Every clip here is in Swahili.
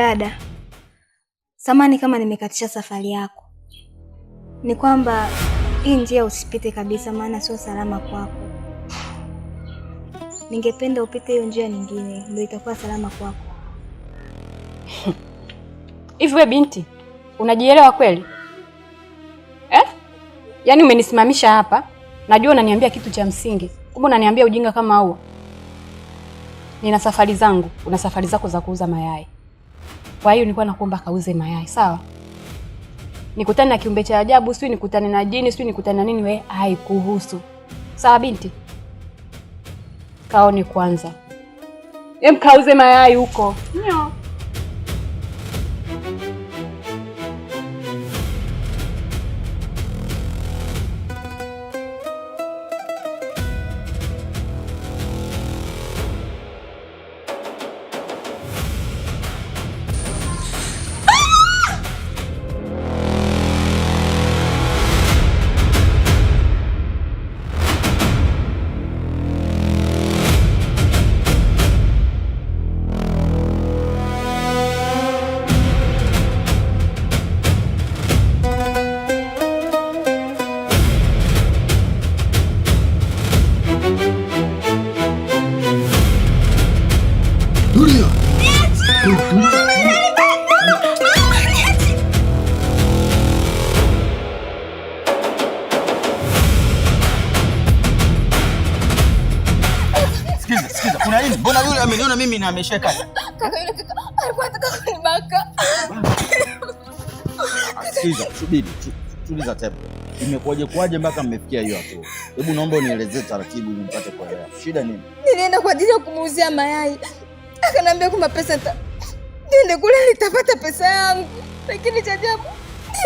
Dada, samani kama nimekatisha safari yako. Ni kwamba hii njia usipite kabisa, maana sio salama kwako. Ningependa upite hiyo njia nyingine, ndio itakuwa salama kwako. Hivi wewe binti, unajielewa kweli? Yaani umenisimamisha hapa, najua unaniambia kitu cha msingi. Kumbe unaniambia ujinga kama huo. Nina safari zangu, una safari zako za kuuza mayai. Kwa hiyo nilikuwa nakuomba kauze mayai, sawa? Nikutane na kiumbe cha ajabu, sio nikutane na jini, sio nikutane na nini, wewe haikuhusu. Sawa binti? Kaoni kwanza. Kauze mayai huko. Nyo. Sikiza, kuna nini? Mbona yule ameniona mimi na ameshaka? Kaka yule kaka alikuwa anataka kunibaka. Sikiza, subiri. Tuliza tempo. Imekuaje mpaka mmefikia hiyo hatua? Hebu naomba unielezee taratibu ili nipate kuelewa. Shida nini? Nilienda kwa ajili ya kumuuzia mayai. Akaniambia kwamba pesa niende kule nitapata pesa yangu. Lakini cha ajabu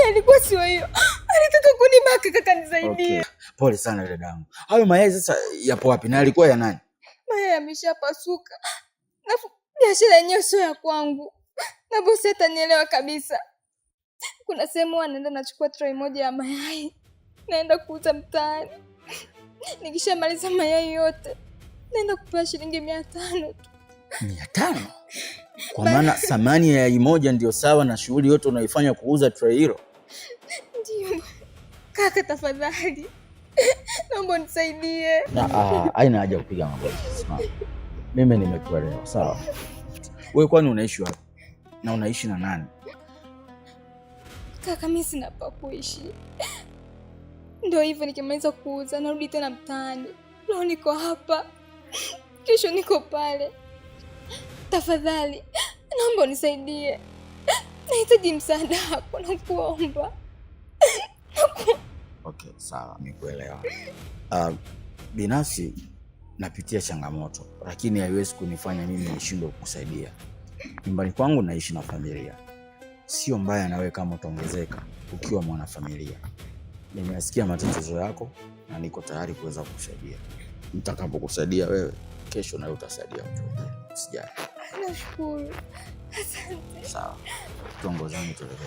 ilikuwa sio hiyo. Alitaka kunibaka kaka, nisaidie. Okay. Pole sana dadangu. Hayo mayai sasa yapo wapi na yalikuwa ya nani? Mayai yameshapasuka. Na biashara yenyewe sio ya kwangu. Na bosi atanielewa kabisa. Kuna sehemu anaenda nachukua tray moja ya mayai. Naenda kuuza mtaani. Nikishamaliza mayai yote naenda kupewa shilingi 500 tu. 500? Kwa maana thamani ya yai moja ndio sawa na shughuli yote unaifanya kuuza tray hilo? Ndio. Kaka tafadhali. Naomba nisaidie. Haina haja kupiga magoti. Simama. Mimi nimekuelewa, sawa? Wewe kwani unaishi wapi? Na unaishi na nani? Kaka, mimi sina pa kuishi. Ndio hivyo, nikimaliza kuuza narudi tena mtaani. Leo niko hapa, kesho niko pale. Tafadhali naomba unisaidie. Nahitaji msaada wako, nakuomba. Okay, sawa, nimekuelewa. Binafsi napitia changamoto, lakini haiwezi kunifanya mimi nishindwe kukusaidia. Nyumbani kwangu naishi na familia. Sio mbaya na wewe kama utaongezeka ukiwa mwanafamilia. Nimesikia matatizo yako na niko tayari kuweza kukusaidia. Nitakapokusaidia wewe, kesho na wewe utasaidia mtu mwingine. Usijali. Nashukuru. Asante. Sawa. Tuongozane tuelekee.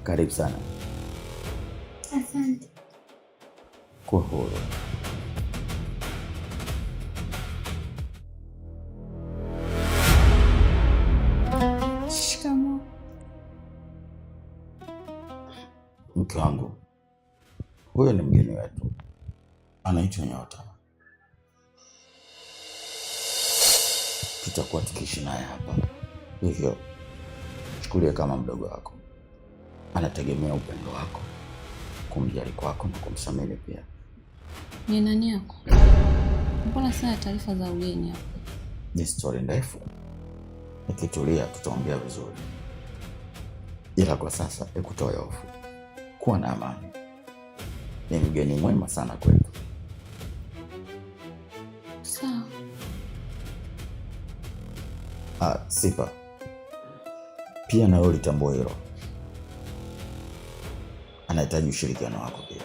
Karibu sana. Asante. Kwa huru. Shikamoo. Mke wangu, huyo ni mgeni wetu, anaitwa Nyota. Tutakuwa tukiishi naye hapa, hivyo chukulia kama mdogo wako. Anategemea upendo wako kumjali kwako na kumsamehe pia. Ni nani yako? Mbona sina taarifa za ugeni hapo? Ni story ndefu. Nikitulia tutaongea vizuri. Ila kwa sasa ikutoe hofu. Kuwa na amani. Ni mgeni mwema sana kwetu. Sawa. Sipa. Pia na wewe ulitambua hilo. Anahitaji ushirikiano wako pia.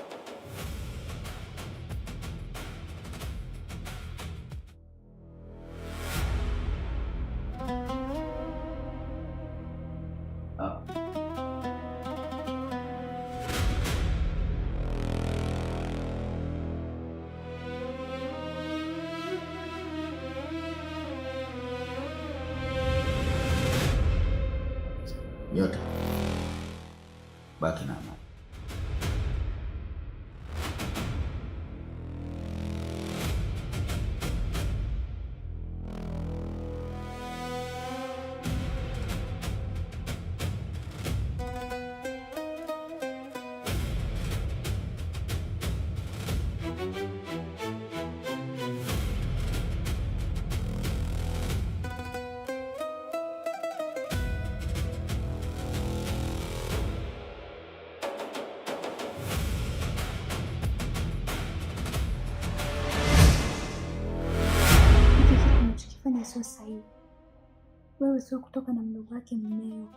Nyota. Baki na amani. Sio sahihi. Wewe sio kutoka na mdogo wake mmeo.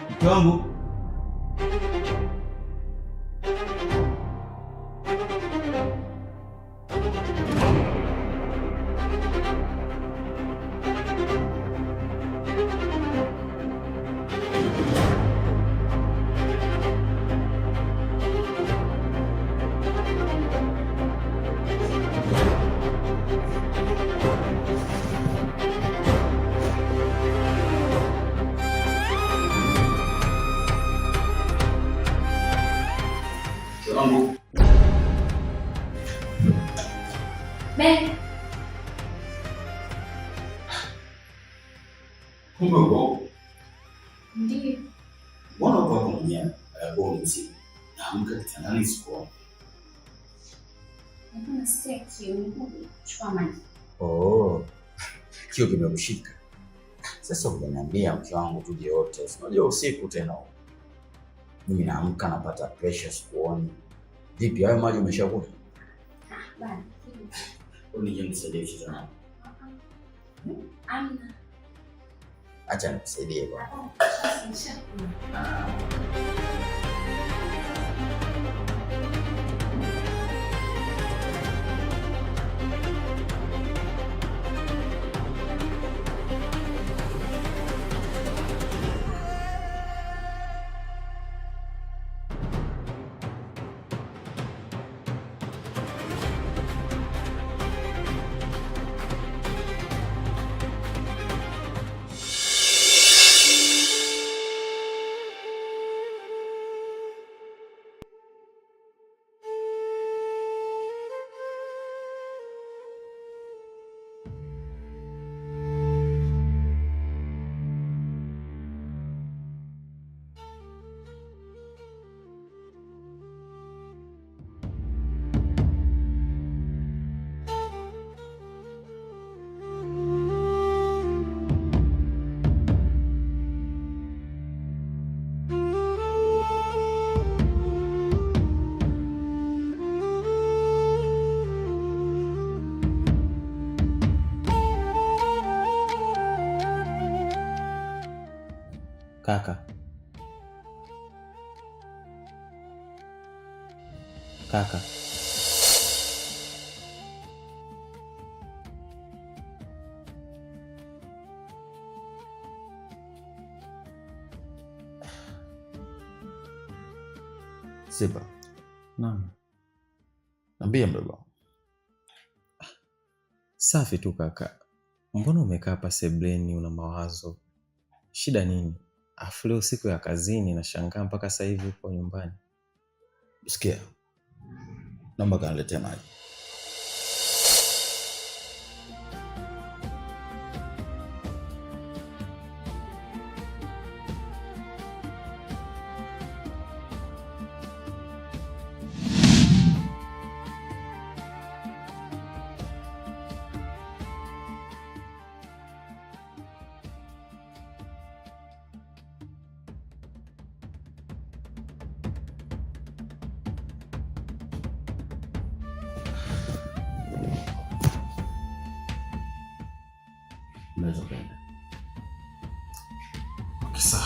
Mke wangu. Kumbe uko? Ndiyo. Mbona uko hapo mwenyewe? Hapo ni usiku. Naamka kitandani sikuoni. Nasikia kiu, chukua maji. Oh. Kiu kimekushika. Sasa unaniambia mke wangu tuje wote. Unajua usiku tena. Mimi naamka napata pressure sikuoni. Vipi hayo maji umeshakunywa? Bana. Nije nisaidie kitu na. Amna. Acha nikusaidie bwana. Kaka. Kaka. Sipa. Naam. Niambie mdogo. Safi tu kaka. Mbona umekaa hapa sebleni una mawazo? Shida nini? Afu leo siku ya kazini nashangaa mpaka sasa hivi uko nyumbani. Sikia. Naomba kaniletee maji. Unaweza kwenda. Okay, sawa.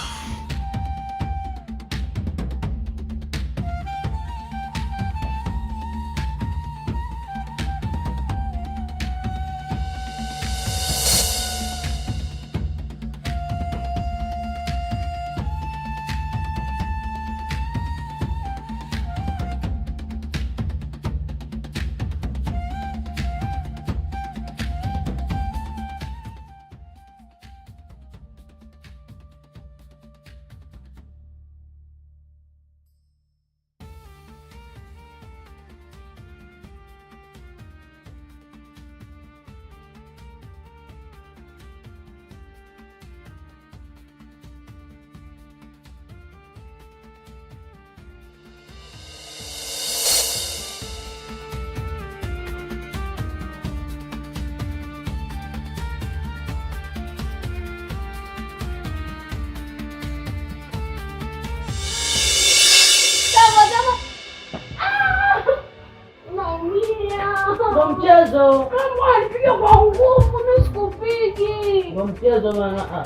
Mchezo. Kama alipiga kwa nguvu na sikupigi. Kwa mchezo maana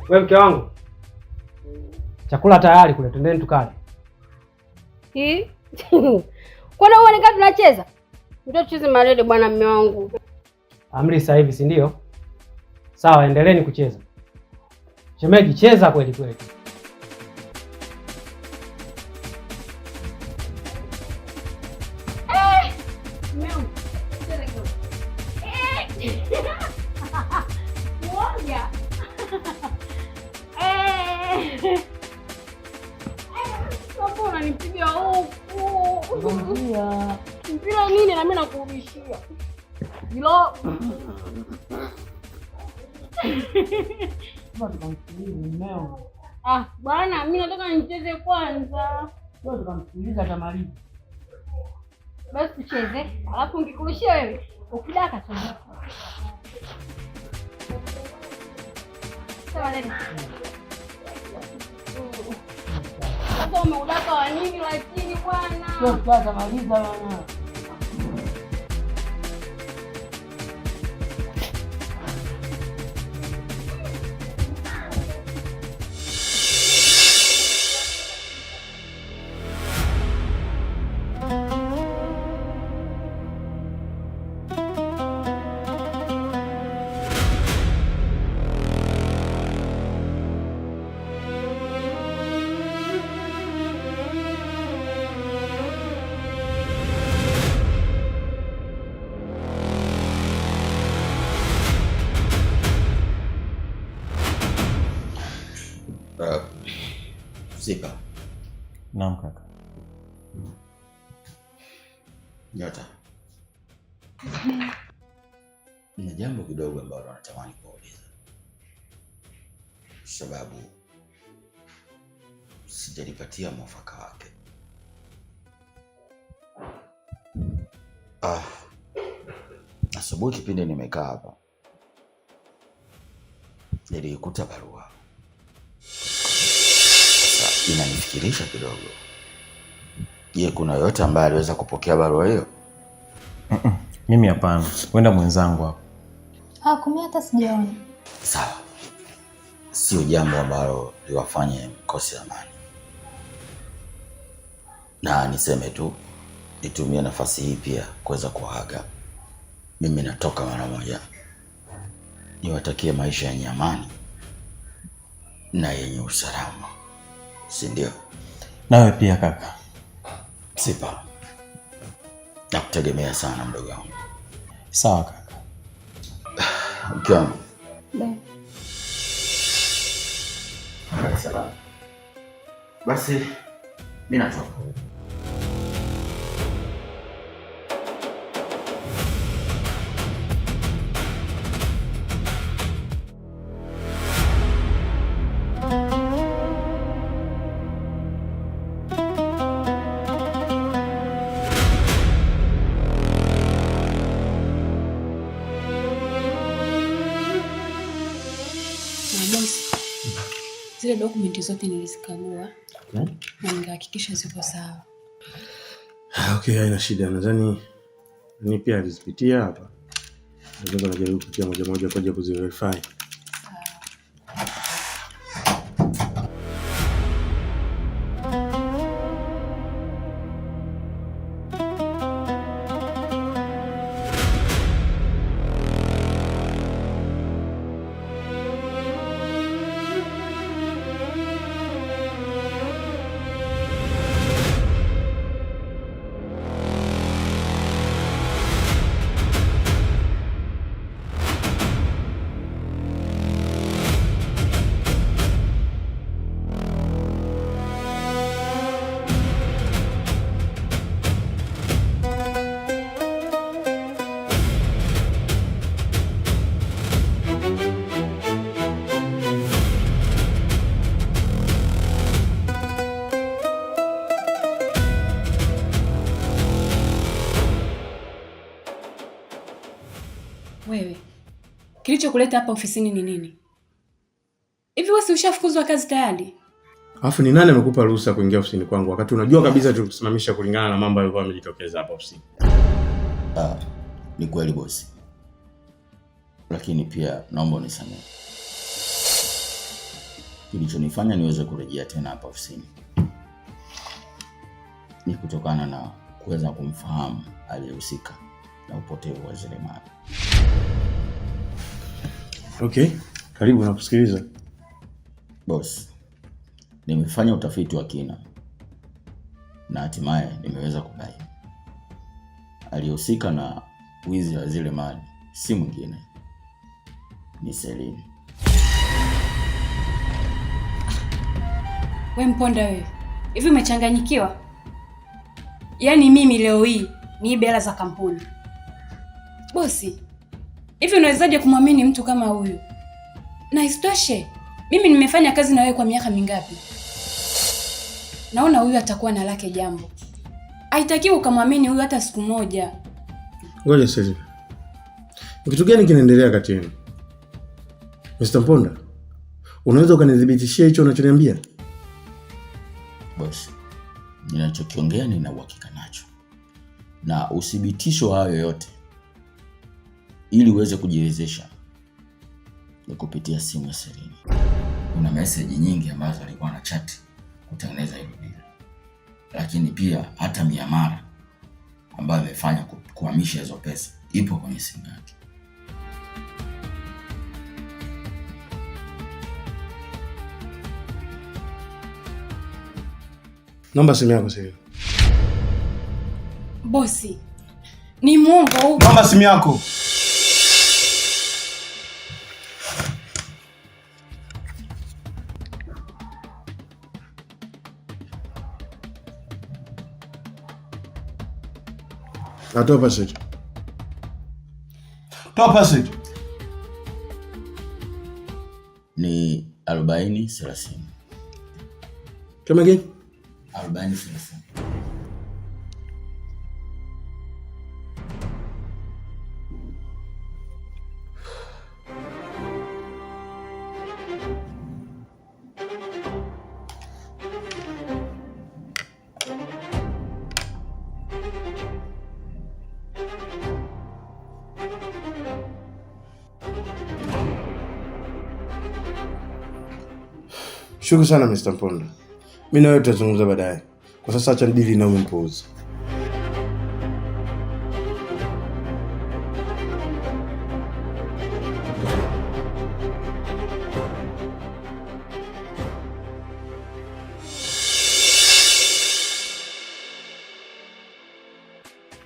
Wewe mke wangu. Chakula tayari kule, twendeni tukale. Kwani wewe nikaa tunacheza? Ndio tucheze marede bwana mume wangu. Amri sasa hivi, si ndio? Sawa, endeleeni kucheza. Shemeji, cheza kweli kweli. Unanipiga huku. Mpira nini na mimi nakurudishia. Hilo. Bwana mimi nataka nicheze kwanza. Wewe tukamsikiliza tamaliza. Basi tucheze. Alafu ngikurushia wewe. Ukidaka tu. Sawa dada. Sasa umeudaka wa nini lakini bwana? Sio sasa maliza bwana. Zipa. Naam kaka. Nyota. Nina jambo kidogo ambalo natamani kuuliza. Sababu sijalipatia mwafaka wake. Asubuhi kipindi nimekaa hapa, nilikuta barua. Sasa inanifikirisha kidogo. Je, kuna yote ambaye aliweza kupokea barua hiyo? Mimi hapana. Wenda mwenzangu hapo. Kumbe hata sijaona. Sawa. Sio jambo ambalo liwafanye mkose amani. Na niseme tu, nitumie nafasi hii pia kuweza kuaga. Mimi natoka mara moja. Niwatakie maisha yenye amani na yenye usalama. Si ndio? Nawe pia kaka. Zipa. Nakutegemea sana mdogo wangu. Sawa kaka. Mke wangu. Sawa. Basi mimi natoka. Zile dokumenti zote nilizikagua na ningehakikisha ziko sawa. Okay, haina shida. Nadhani ni pia alizipitia hapa. Ndio najaribu kupitia moja moja kwa ajili ya kuziverify. Wewe, kilichokuleta hapa ofisini ni nini? Hivi wewe si ushafukuzwa kazi tayari? Alafu ni nani amekupa ruhusa kuingia ofisini kwangu wakati unajua kabisa tulikusimamisha kulingana na mambo yalikuwa yamejitokeza hapa ofisini? Ni kweli bosi. Lakini pia naomba unisamehe. Kilichonifanya niweze kurejea tena hapa ofisini ni kutokana na kuweza kumfahamu aliyehusika na upotevu wa zile mali. Okay, karibu na kusikiliza. Boss, nimefanya utafiti wa kina na hatimaye nimeweza kubaini aliyehusika na wizi wa zile mali si mwingine, ni Celine. We mponda wewe, hivi umechanganyikiwa? Yaani mimi leo hii ni hela za kampuni. Bosi, hivi unawezaje kumwamini mtu kama huyu? Na isitoshe, mimi nimefanya kazi na wewe kwa miaka mingapi? Naona huyu atakuwa na lake jambo. Haitakiwi ukamwamini huyu hata siku moja. Ngoja sasa. Kitu gani kinaendelea kati yenu? Mr. Mponda, unaweza ukanidhibitishia hicho unachoniambia? Boss, ninachokiongea nina uhakika nacho. Na uthibitisho hayo yote ili uweze kujiwezesha ni kupitia simu ya Selini. Kuna message nyingi ambazo alikuwa na chat kutengeneza hilo deal. Lakini pia hata miamala ambayo amefanya kuhamisha hizo pesa ipo kwenye simu yake. Namba simu yako sasa. Bosi, ni mwongo huko. Namba simu yako. Toa passage. Toa passage. Ni 40-30. Come again? 40-30. Shukrani sana Mr. Mponda. Mimi na wewe tutazungumza baadaye. Kwa sasa acha ndili na umempuuza.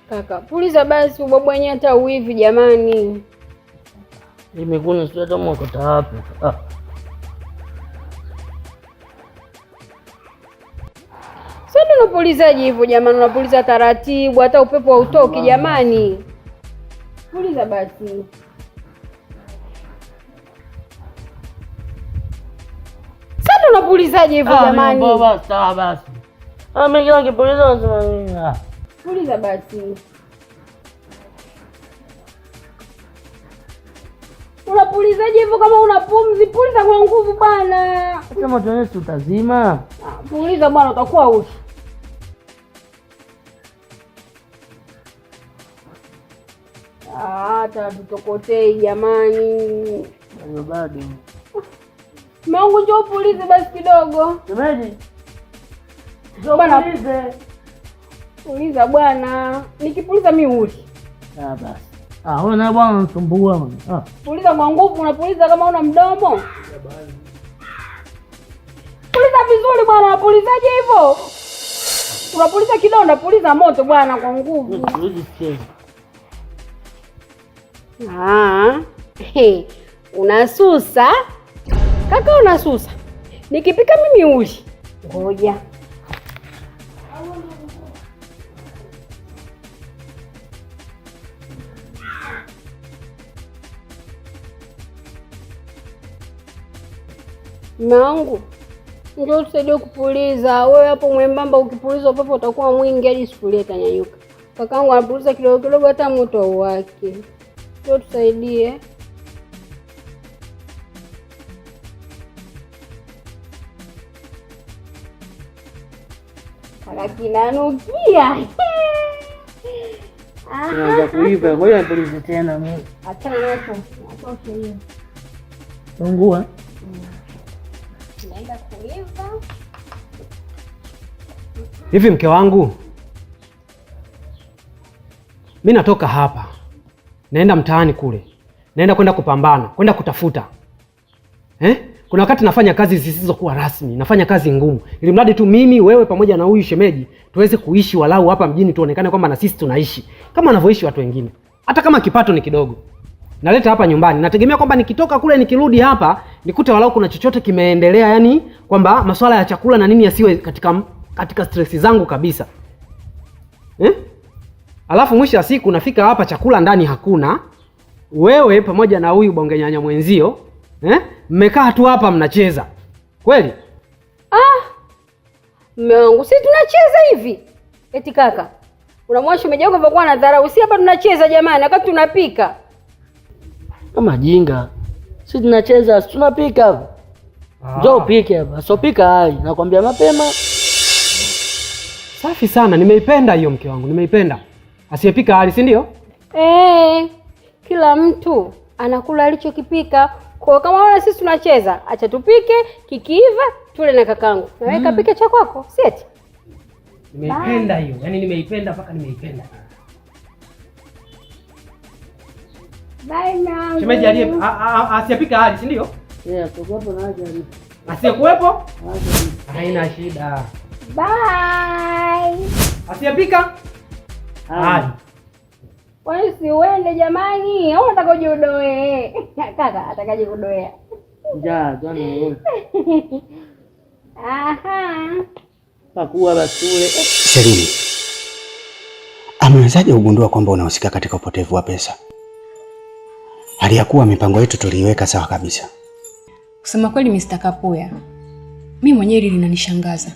Kaka, puliza basi ubwabwanye hata uivi jamani. Nimekuna sio hata mwakota wapi. Sasa unapulizaje hivyo jamani? Unapuliza taratibu hata upepo hautoki jamani. Puliza basi. Sasa unapulizaje hivyo jamani? Baba, sawa basi. Mimi kipuliza unasema. Puliza basi. Unapulizaje hivyo kama una pumzi? Puliza kwa nguvu bwana. Sema tuone utazima. Puliza bwana utakuwa uchi. Hata tutokotei jamani. Bado. Mungu njoo pulize basi kidogo. Shemeji. Njoo bwana pulize. Puliza bwana. Nikipuliza mimi uli. Basi. Wewe na bwana unasumbua bwana. Puliza kwa nguvu, unapuliza kama una mdomo. Puliza vizuri bwana, unapulizaje hivyo? Unapuliza kidogo, unapuliza moto bwana kwa nguvu. Unasusa? Kaka unasusa. Nikipika mimi uli. Ngoja. Mangu, ndio tusaidie kupuliza. Wewe hapo mwembamba ukipuliza upepo utakuwa mwingi hadi sufuria itanyanyuka. Kakangu anapuliza kidogo kidogo hata moto wake. Ndio tusaidie. Kaka kinanukia. Tunaanza kuiva, ngoja nipulize tena mimi. Achana nacho. Atosha hiyo. Ungua. Naenda kuiva. Hivi mke wangu, mimi natoka hapa, naenda mtaani kule, naenda kwenda kupambana, kwenda kutafuta. Kuna wakati nafanya kazi zisizokuwa rasmi, nafanya kazi ngumu, ili mradi tu mimi, wewe pamoja na huyu shemeji tuweze kuishi walau hapa mjini, tuonekane kwamba na sisi tunaishi kama wanavyoishi watu wengine. Hata kama kipato ni kidogo, naleta hapa nyumbani. Nategemea kwamba nikitoka kule nikirudi hapa nikute walau kuna chochote kimeendelea, yani kwamba masuala ya chakula na nini yasiwe katika stress zangu kabisa. Alafu mwisho wa siku nafika hapa chakula ndani hakuna. Wewe pamoja na huyu bonge nyanya mwenzio, mmekaa tu hapa mnacheza. Kweli? Mume wangu, sisi tunacheza hivi. Eti kaka, unamwasha umejauka kwa na dharau. Si hapa tunacheza jamani, wakati tunapika. Kama jinga. Sisi tunacheza, tunapika hapa. Njoo upike hapa. Sio pika hai, nakwambia mapema. Safi sana, nimeipenda hiyo mke wangu, nimeipenda. Asiyepika hali, si ndio? Kila mtu anakula alichokipika. Kwa kama wana sisi tunacheza, acha tupike, kikiiva tule na kakangu. Na wewe kapike cha kwako, si eti? Nimeipenda hiyo. Yaani nimeipenda mpaka nimeipenda. Bye now. Shemeji asiyepika hali, si ndio? Tukopo na haja alipo. Asiyekuwepo? Haina shida. Bye. Asiyepika hali. Wewe si uende jamani, au unataka ujiudoe? Kaka atakaje kudoea? Njaa jana wewe. Aha. Pakua basi ule. Selini, amewezaje kugundua kwamba unahusika katika upotevu wa pesa? Hali ya kuwa mipango yetu tuliiweka sawa kabisa. Kusema kweli Mr. Kapuya, mimi mwenyewe linanishangaza.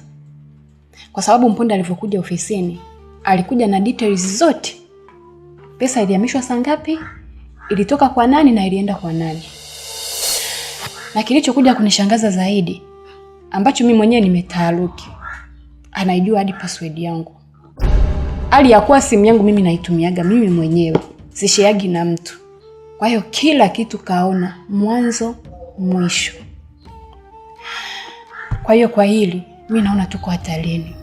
Kwa sababu Mponda alivyokuja ofisini, alikuja na details zote. Pesa ilihamishwa saa ngapi? Ilitoka kwa nani na ilienda kwa nani? Na kilichokuja kunishangaza zaidi, ambacho mimi mwenyewe nimetaharuki, anaijua hadi password yangu. Hali ya kuwa simu yangu mimi naitumiaga mimi mwenyewe, sishiagi na mtu. Kwa hiyo kila kitu kaona mwanzo mwisho. Kwa hiyo kwa hili mimi naona tuko hatarini.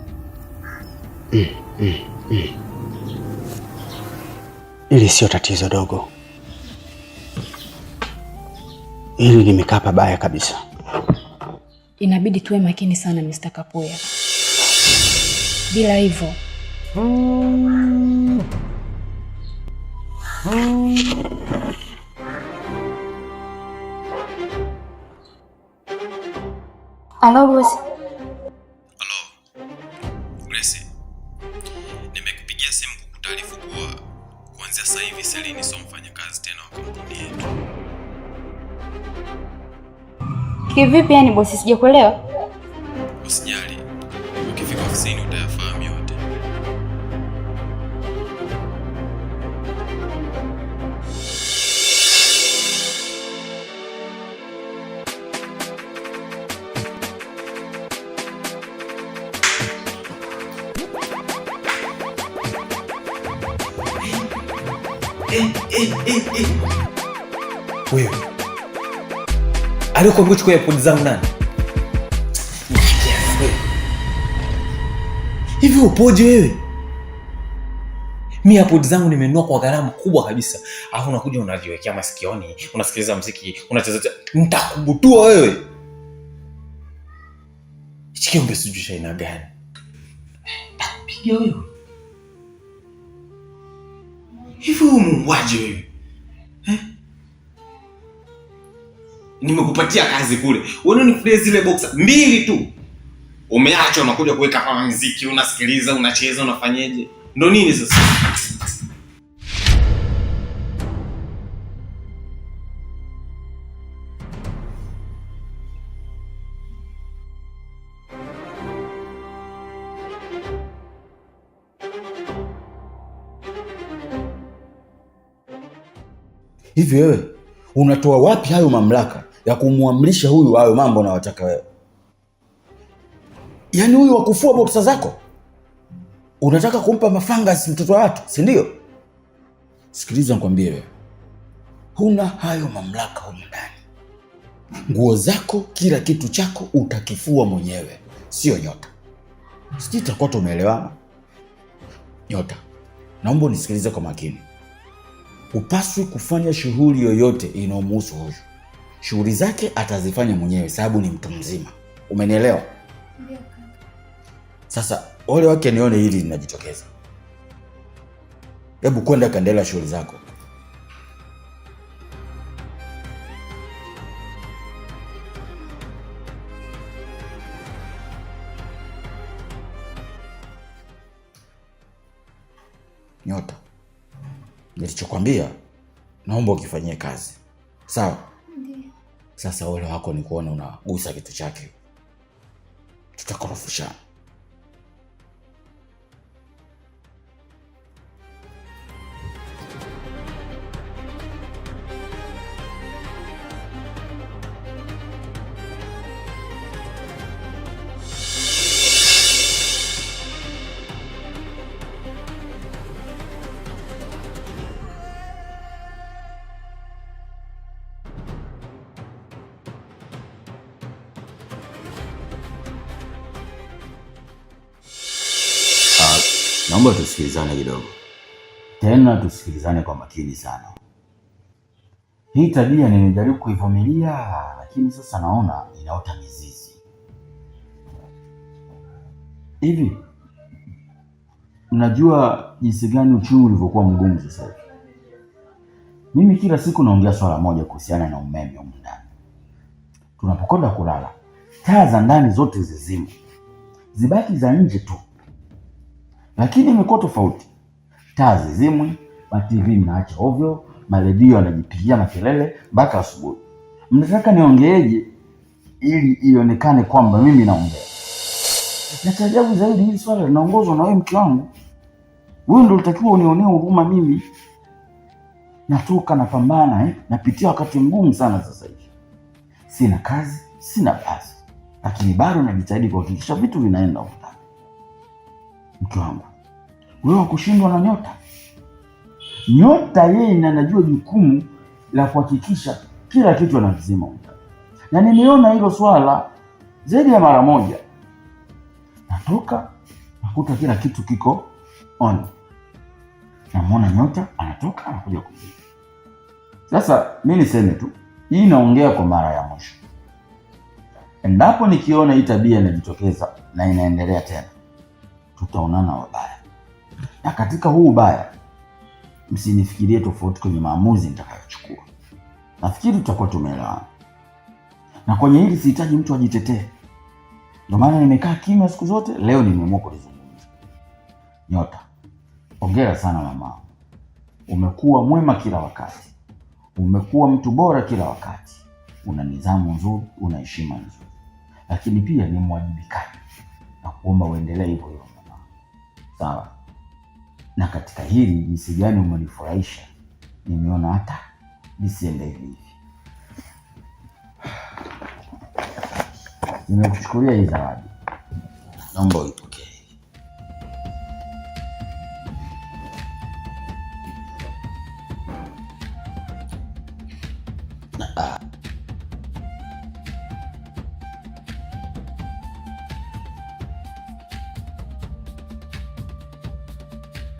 Hili sio tatizo dogo. Hili limekaa pabaya kabisa. Inabidi tuwe makini sana Mr. Kapuya. Bila hivyo Halo bosi. Halo. Grace. Nimekupigia simu kukutaarifu kuwa kuanzia sasa hivi Selini sio mfanyakazi tena wa kampuni yetu. Kivipi yani bosi, sijakuelewa? Usijali. Ukifika ofisini utayafahamu yote. Wewe. Alikuwa kuchukua AirPods zangu nani? Hivi upoje wewe? Mimi AirPods zangu nimenunua kwa gharama kubwa kabisa. Alafu unakuja unajiwekea masikioni, unasikiliza muziki, unacheza. Nitakubutua wewe. Chikiombe sijui aina gani. Piga wewe. Hivi umuaje wewe? Nimekupatia kazi kule. Wewe unifundie zile boxer 2 tu. Umeacha unakuja kuweka kama muziki, unasikiliza, unacheza, unafanyaje? Ndio nini sasa? Hivi wewe unatoa wapi hayo mamlaka ya kumuamrisha huyu hayo mambo unayotaka wewe? Yaani huyu wakufua boksa zako unataka kumpa mafangasi mtoto wa watu, si ndio? Sikiliza nikwambie wewe, huna hayo mamlaka huko ndani. Nguo zako, kila kitu chako utakifua mwenyewe, sio Nyota. Sijui tutakuwa tumeelewana. Nyota, naomba unisikilize kwa makini. Upaswi kufanya shughuli yoyote inayomhusu huyu. Shughuli zake atazifanya mwenyewe sababu ni mtu mzima. Umenielewa? Ndio. Sasa ole wake nione hili linajitokeza. Hebu kwenda kaendelea shughuli zako. Nyota, nilichokwambia naomba ukifanyie kazi. Sawa? Ndio. Sasa ole wako ni kuona unagusa kitu chake. Tutakorofishana. Naomba tusikilizane kidogo. Tena tusikilizane kwa makini sana. Hii tabia nimejaribu kuivumilia, lakini sasa naona inaota mizizi. Hivi mnajua jinsi gani uchumi ulivyokuwa mgumu sasa hivi? Mimi kila siku naongea swala moja kuhusiana na umeme huko ndani. Tunapokwenda kulala, taa za ndani zote zizimwe, zibaki za nje tu. Lakini imekuwa tofauti. Taa zizimwe, TV mnaacha ovyo, maredio yanajipigia makelele mpaka asubuhi. Mnataka niongeeje ili ionekane kwamba mimi naongea? Na cha ajabu zaidi, hili swala linaongozwa na wewe, mke wangu. Wewe ndio unatakiwa unionee huruma mimi. Natoka napambana, napitia wakati mgumu sana sasa hivi. Sina kazi, sina basi. Lakini bado najitahidi kuhakikisha vitu vinaenda huko. Mke wangu, wewe wakushindwa na nyota? Nyota yeye anajua jukumu la kuhakikisha kila kitu anazima huko. Na nimeona hilo swala zaidi ya mara moja. Natoka nakuta kila kitu kiko on. Namuona nyota anatoka anakuja kujibu. Sasa mimi niseme tu, hii naongea kwa mara ya mwisho. Endapo nikiona hii tabia inajitokeza na inaendelea tena, tutaonana wabaya. Na katika huu ubaya, msinifikirie tofauti kwenye maamuzi nitakayochukua. Nafikiri tutakuwa tumeelewana. Na kwenye hili sihitaji mtu ajitetee. Ndio maana nimekaa kimya siku zote, leo nimeamua kulizungumza. Nyota, hongera sana mama. Umekuwa mwema kila wakati. Umekuwa mtu bora kila wakati. Una nidhamu nzuri, una heshima nzuri. Lakini pia ni mwajibikaji. Na kuomba uendelee hivyo hivyo mama. Sawa? Na katika hili jinsi gani umenifurahisha, nimeona hata nisiende hivi. Nimekuchukulia hii zawadi. Naomba uipokee.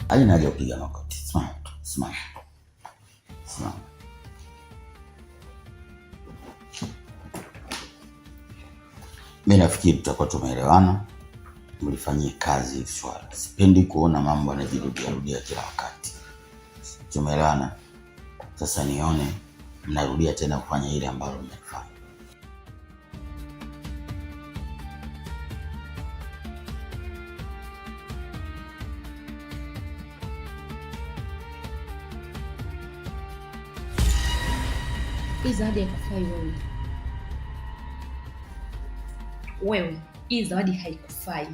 Haina haja kupiga magoti. Simama tu, simama. Simama. Mimi nafikiri tutakuwa tumeelewana. Mlifanyie kazi hili swala. Sipendi kuona mambo yanajirudia kila wakati. Tumeelewana? Sasa nione mnarudia tena kufanya ile ambalo mnafanya. Hii zawadi haikufai wewe. Wewe, hii zawadi haikufai.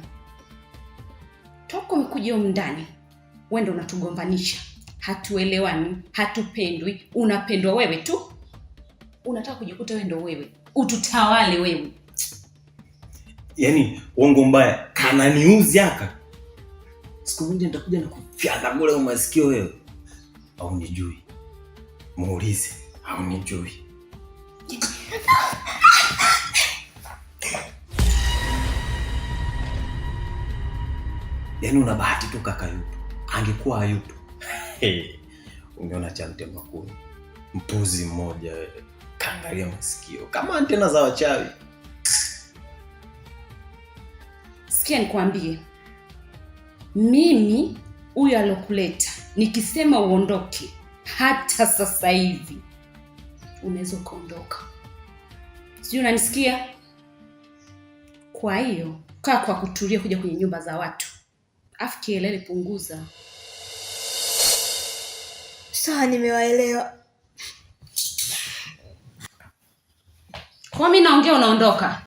Toka umekuja huko ndani, wewe ndio unatugombanisha. Hatuelewani, hatupendwi, unapendwa wewe tu. Unataka kujikuta wewe ndio wewe. Ututawale wewe. Yaani uongo mbaya kananiuzi aka. Siku moja nitakuja na kufyata bure umasikio wewe. Au nijui. Muulize. Au nijui. Yaani una bahati tu kaka yupo. Angekuwa hayupo. Ungeona cha mtema kuni. Mpuzi mmoja wewe. Kaangalia masikio kama antena za wachawi. Sikia nikwambie. Mimi huyu alokuleta nikisema uondoke hata sasa hivi unaweza kuondoka. Sijui unanisikia? Kwa hiyo kaa kwa kutulia kuja kwenye nyumba za watu. Afu kielele punguza. Sawa, nimewaelewa. Kwa mimi naongea unaondoka.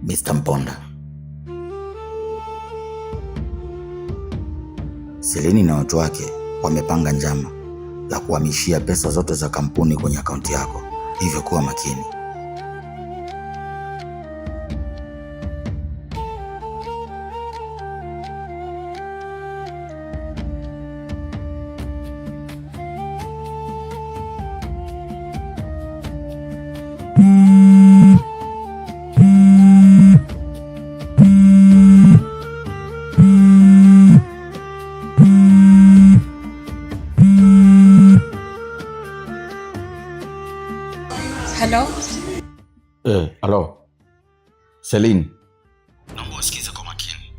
Mr. Mponda, Selini na watu wake wamepanga njama ya kuhamishia pesa zote za kampuni kwenye akaunti yako, hivyo kuwa makini. Halo. Selini, naomba usikize kwa makini.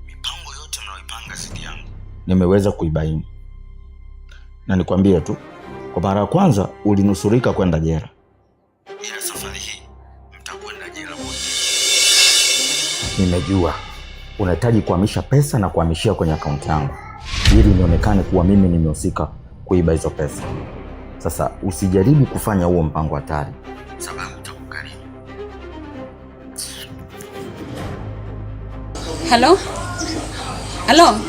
Mipango yote mnayoipanga dhidi yangu nimeweza kuibaini. Na nikwambie tu, kwa mara ya kwanza ulinusurika kwenda jela. Ila safari hii mtakwenda jela wote. Nimejua unahitaji kuhamisha pesa na kuhamishia kwenye akaunti yangu ili nionekane kuwa mimi nimehusika kuiba hizo pesa. Sasa usijaribu kufanya huo mpango hatari, sababu utakugharimu. Halo? Halo?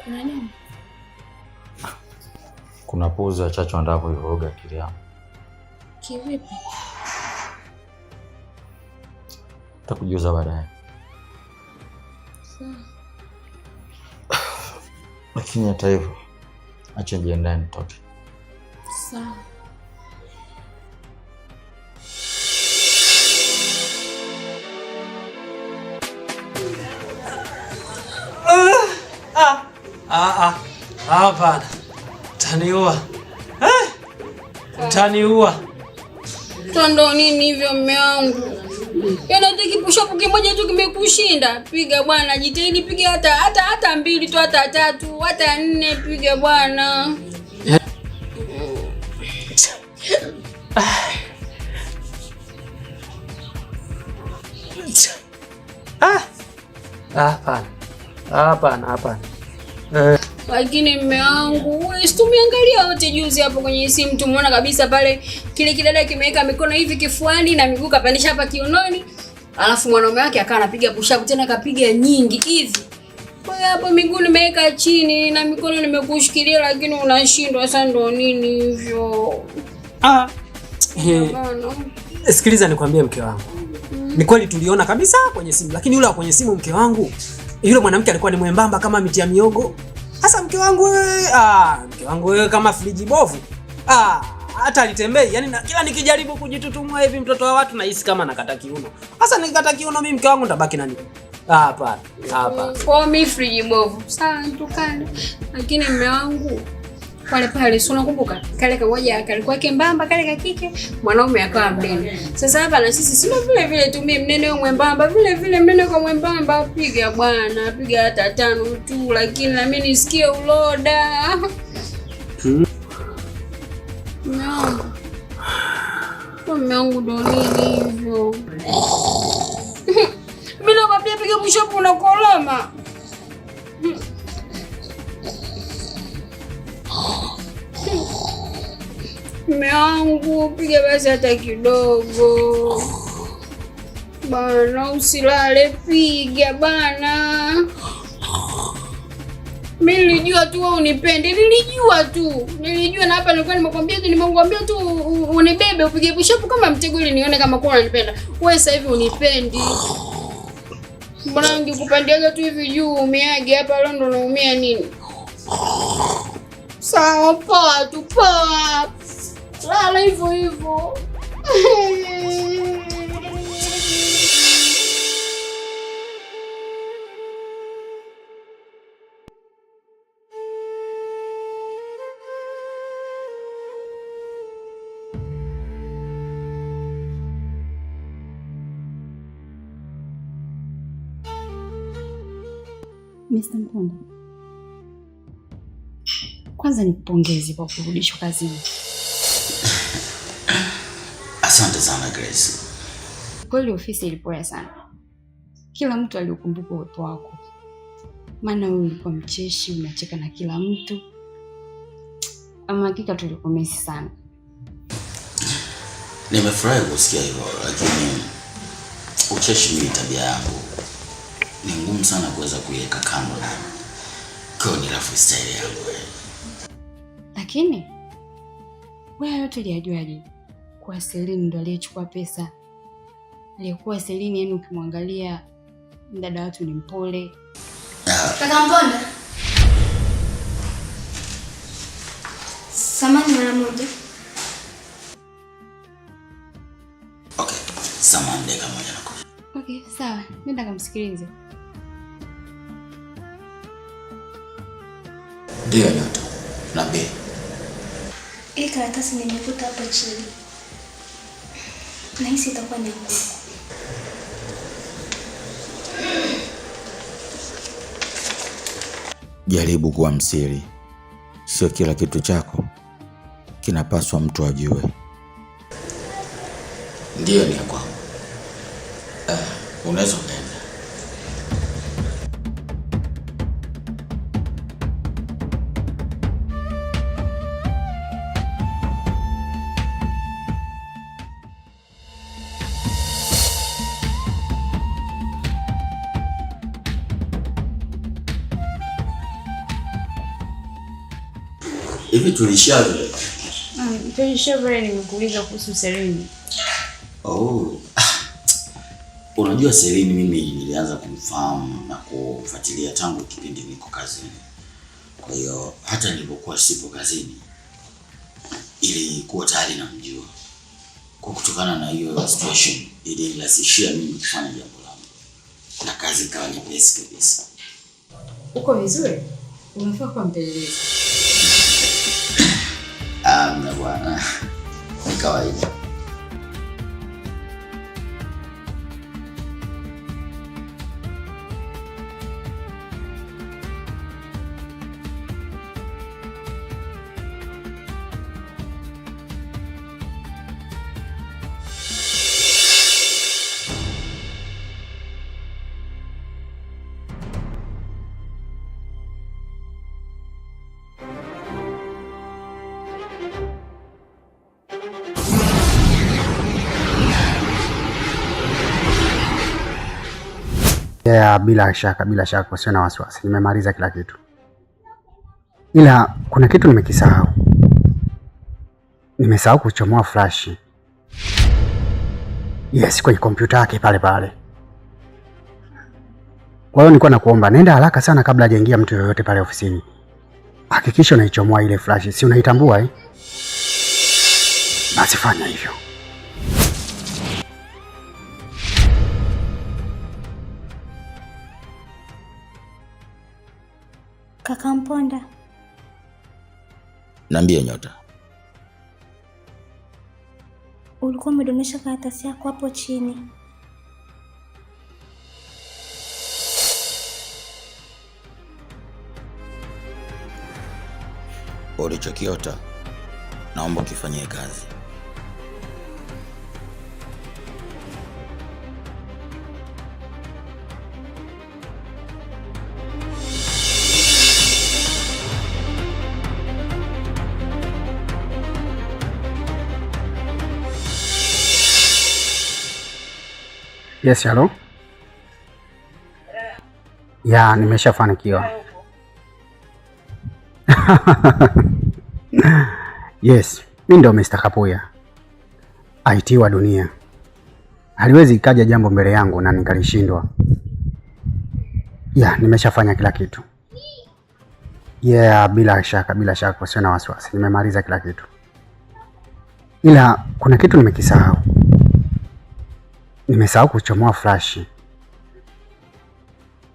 Kuna nini? Kuna poza ya chachu anataka kuivuruga akili yangu. Kivipi? Nitakujuza baadaye. Sawa. Lakini hata hivyo, acha nijiandae nitoke. Sawa. Hapana. Taniua. Taniua. Tondo nini hivyo mume wangu? Yana kipush-up kimoja tu kimekushinda. Piga bwana, jitahidi piga hata mbili tu, hata tatu, hata nne, piga bwana. Hapana. Lakini mume wangu, wewe tumeangalia wote juzi hapo kwenye simu, tumeona kabisa pale kile kidada kimeweka mikono hivi kifuani na miguu kapandisha hapa kiunoni. Alafu mwanaume wake akawa anapiga push-up tena kapiga nyingi hivi. Kwa hiyo hapo miguu nimeweka chini na mikono nimekushikilia, lakini unashindwa. Sasa ndo nini hivyo? Sikiliza nikwambie mke wangu. Ni kweli tuliona kabisa kwenye simu, lakini yule kwenye simu mke wangu, yule mwanamke alikuwa ni mwembamba kama miti ya miogo. Sasa mke wangu wewe kama friji bovu. Hata alitembei, yani kila nikijaribu kujitutumua hivi mtoto wa watu nahisi kama nakata kiuno. Sasa nikikata kiuno mimi mke wangu nitabaki nani? Hapana. Kwa mimi friji bovu. Sawa tukane. Lakini mume wangu pale si unakumbuka? Kale kamoja kalikuwa kembamba, kale kakike, mwanaume akawa mnene. Sasa hapa na sisi sio vile tu, mimi mnene au mwembamba, vile mnene kwa mwembamba, piga bwana, piga hata 5 tu, lakini na mimi nisikie uloda. Mume wangu ndo nini hivyo? Mimi nakwambia piga push-up unakoloma. Mume wangu piga basi hata kidogo. Bana usilale, piga bana. Mimi nilijua tu wewe unipende. Nilijua na hapa nilikuwa nimekuambia tu unibebe upige push-up kama mtego ili nione kama kwa unanipenda. Wewe sasa hivi unipendi. Mbona ningekupandiaga tu hivi juu umeage hapa leo ndo unaumia nini? Sawa poa tu poa. Lala hivyo. Mr. Mponda, kwanza nikupongeze kwa kurudishwa kazini. Asante sana Grace. Kweli ofisi ilipoa sana. kila mtu aliukumbuka uwepo wako, maana wewe ulikuwa mcheshi, unacheka na kila mtu. Ama hakika tulikumisi sana. Nimefurahi kusikia hivyo, lakini ucheshi ni tabia yangu. Ni ngumu sana kuweza kuiweka kando na kwa ni lifestyle yangu. Lakini wewe yote uliyajuaje kwa Celine ndo aliyechukua pesa? Aliyekuwa Celine, yani ukimwangalia mdada watu ni mpole. Kaka Mponda, samani mara moja. Okay, samani dakika moja nakuja. Okay, sawa. Nenda kamsikilize. Ndio Nyota. Nabii. Hii karatasi nimekuta hapa chini. Nahisi itakuwa ni yangu. Jaribu kuwa msiri. Sio kila kitu chako kinapaswa mtu ajue. Ndio ni kwangu. Unaweza kwenda. Hivi tulishia vile? Tulishia vile, nimekuuliza kuhusu Celine. Oh. Unajua Celine mimi nilianza kumfahamu na kufuatilia tangu kipindi niko kazini. Kwa hiyo hata nilipokuwa sipo kazini ilikuwa tayari namjua. Kwa kutokana na hiyo situation ilinilazimisha mimi kufanya jambo langu. Na kazi ikawa nyepesi kabisa. Uko vizuri? Unafaa kuwa mpelelezi. Na bwana, ni kawaida. Yeah, bila shaka usio na wasiwasi. Nimemaliza kila kitu. Ila kuna kitu nimekisahau. Nimesahau kuchomoa flash. Yes, kwenye kompyuta yake pale pale. Kwa hiyo nilikuwa nakuomba nenda haraka sana kabla hajaingia mtu yoyote pale ofisini. Hakikisha unaichomoa ile flash. Si unaitambua eh? Basi fanya hivyo. Kaka Mponda. Niambie Nyota. Ulikuwa umedondosha karatasi yako hapo chini. Ulichokiota naomba ukifanyie kazi. Yes, hello. Ya, nimeshafanikiwa. Yes, mimi ndo Mr. Kapuya. IT wa dunia. Haliwezi ikaja jambo mbele yangu na nikalishindwa. Ya, nimeshafanya kila kitu. Yeah, bila shaka usio na wasiwasi. Nimemaliza kila kitu. Ila kuna kitu nimekisahau. Nimesahau kuchomoa flash.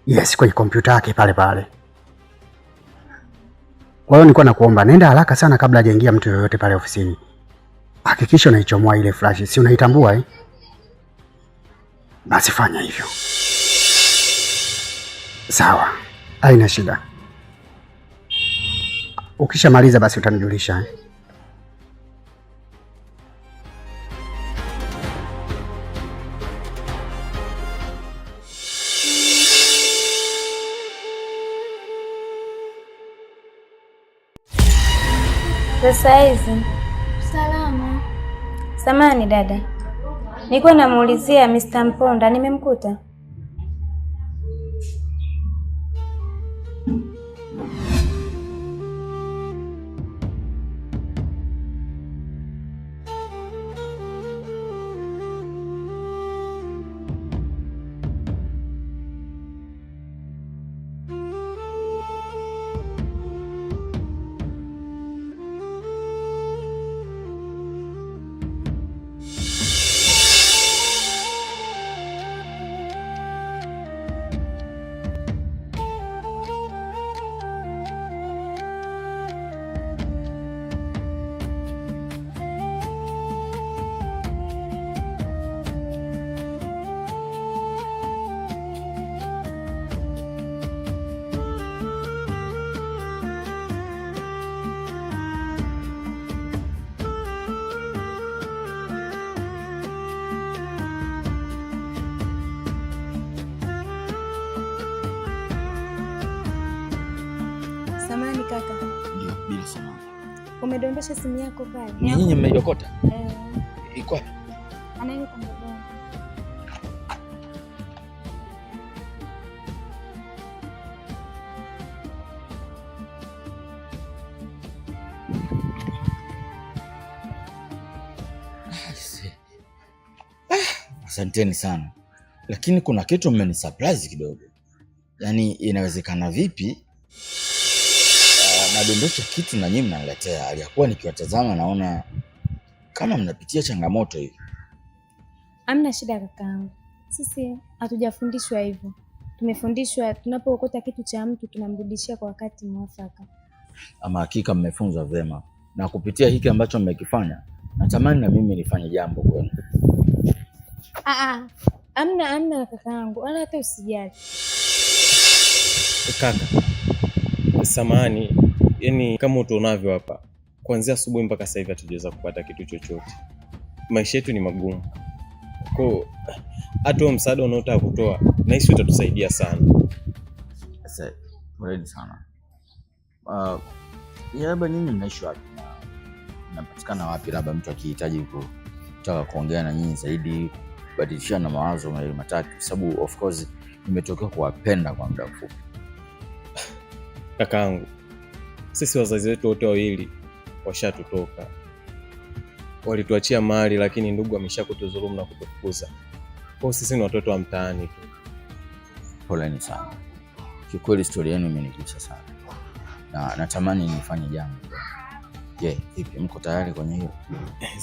Yes, kwenye kompyuta yake pale pale. Kwa hiyo nilikuwa nakuomba nenda haraka sana kabla hajaingia mtu yoyote pale ofisini. Hakikisha unaichomoa ile flash. Si unaitambua eh? Basi fanya hivyo. Sawa. Haina shida. Ukishamaliza basi utanijulisha eh? Sasa hizi Salama. samani dada, nilikuwa namuulizia Mr. Mponda, nimemkuta? Samani kaka. Ndio, bila samani. Umedondosha simu yako pale. Nyinyi mmeiokota? Iko wapi? Anaenda kwa mdogo. Asanteni sana. Lakini kuna kitu mmenisurprise kidogo. Yaani inawezekana vipi nadondosha kitu na nyinyi mnaniletea? Aliyakuwa nikiwatazama naona kama mnapitia changamoto hivi. Hamna shida kakaangu. Sisi hatujafundishwa hivyo. Tumefundishwa tunapookota kitu cha mtu tunamrudishia kwa wakati mwafaka. Ama hakika mmefunzwa vyema. Na kupitia hiki ambacho mmekifanya, natamani na mimi nifanye jambo kwenu. Hamna kakaangu, wala hata usijali. Kaka, samahani, yani kama utonavyo hapa, kuanzia asubuhi mpaka sasa hivi hatujaweza kupata kitu chochote. Maisha yetu ni magumu. Kwa hata msaada unaotaka kutoa, nahisi utatusaidia sana. Sasa, mweledi sana. Labda nyinyi mnaishi wapi? Mnapatikana wapi? Labda mtu akihitaji kutaka kuongea na nyinyi zaidi, kubadilishana mawazo mawili matatu, sababu of course nimetokea kuwapenda kwa muda mfupi. Kakaangu, sisi wazazi wetu wote wawili washatutoka. Walituachia mali, lakini ndugu ameshakutudhulumu na kutufukuza. Kwa sisi ni watoto wa mtaani tu. Poleni sana. Kikweli story yenu imenigusa sana. Na natamani nifanye jambo. Je, vipi, mko tayari kwenye hilo?